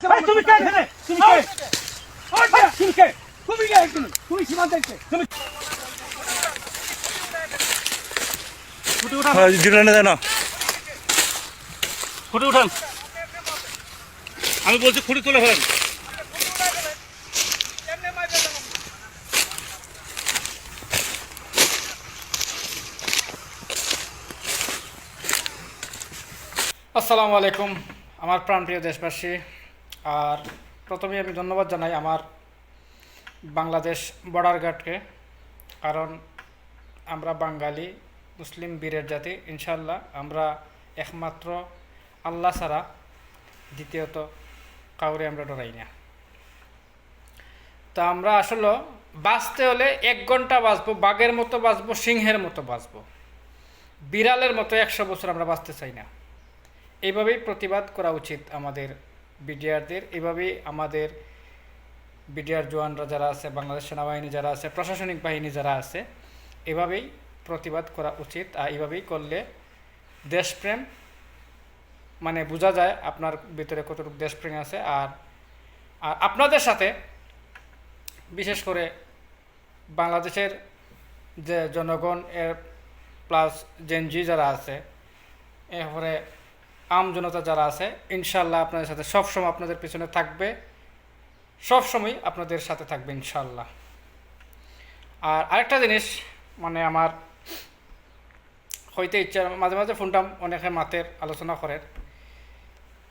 তুমি কে এখানে? তুমি কে? তুমি কে? তুমি কে এখানে? তুমি সীমান্তে কে? তুমি ফুটে উঠান, জিরোনে দেন ফুটে উঠান। আমি বলছি খুঁড়ি তুলে ফেলেন। আসসালামু আলাইকুম আমার প্রাণপ্রিয় দেশবাসী। আর প্রথমেই আমি ধন্যবাদ জানাই আমার বাংলাদেশ বর্ডার গার্ডকে, কারণ আমরা বাঙালি মুসলিম বীরের জাতি। ইনশাল্লাহ আমরা একমাত্র আল্লাহ ছাড়া দ্বিতীয়ত কাউরে আমরা ডরাই না। তা আমরা আসলে বাঁচতে হলে 1 ঘন্টা বাঁচবো, বাঘের মতো বাঁচবো, সিংহের মতো বাঁচবো, বিড়ালের মতো 100 বছর আমরা বাঁচতে চাই না। এইভাবেই প্রতিবাদ করা উচিত আমাদের বিডিআরদের। এইভাবেই আমাদের বিডিআর জওয়ানরা যারা আছে, বাংলাদেশ সেনাবাহিনী যারা আছে, প্রশাসনিক বাহিনী যারা আছে, এভাবেই প্রতিবাদ করা উচিত। আর এইভাবেই করলে দেশপ্রেম মানে বোঝা যায় আপনার ভিতরে কতটুকু দেশপ্রেম আছে। আর আপনাদের সাথে বিশেষ করে বাংলাদেশের যে জনগণ এর প্লাস জেনজি যারা আছে, এরপরে আম জনতা যারা আছে, ইনশাল্লাহ আপনাদের সাথে সবসময় আপনাদের পিছনে থাকবে, সবসময় আপনাদের সাথে থাকবে ইনশাল্লাহ। আর আরেকটা জিনিস মানে আমার হইতে ইচ্ছা, মাঝে মাঝে ফোনটা অনেকে মাতের আলোচনা করে,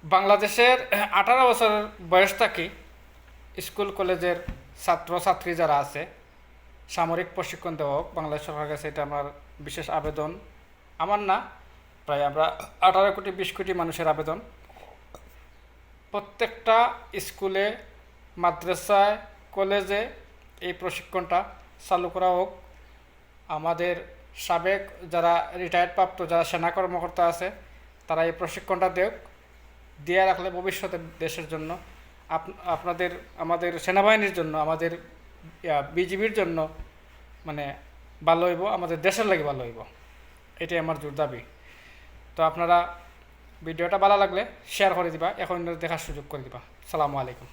বাংলাদেশের 18 বছরের বয়স থেকে স্কুল কলেজের ছাত্রছাত্রী যারা আছে সামরিক প্রশিক্ষণ দেওয়া হোক বাংলাদেশ সরকারের কাছে। এটা আমার বিশেষ আবেদন, আমার না, প্রায় আমরা 18 কোটি 20 কোটি মানুষের আবেদন। প্রত্যেকটা স্কুলে, মাদ্রাসায়, কলেজে এই প্রশিক্ষণটা চালু করা হোক। আমাদের সাবেক যারা রিটায়ার্ড প্রাপ্ত যারা সেনা কর্মকর্তা আছে তারা এই প্রশিক্ষণটা দেখ, দিয়ে রাখলে ভবিষ্যতে দেশের জন্য, আপনাদের আমাদের সেনাবাহিনীর জন্য, আমাদের বিজিবির জন্য মানে ভালো হইব, আমাদের দেশের লাগে ভালো হইব। এটাই আমার জোর দাবি। তো আপনারা ভিডিওটা ভালো লাগলে শেয়ার করে দিবা, এখন দেখার সুযোগ করে দিবা। সালামু আলাইকুম।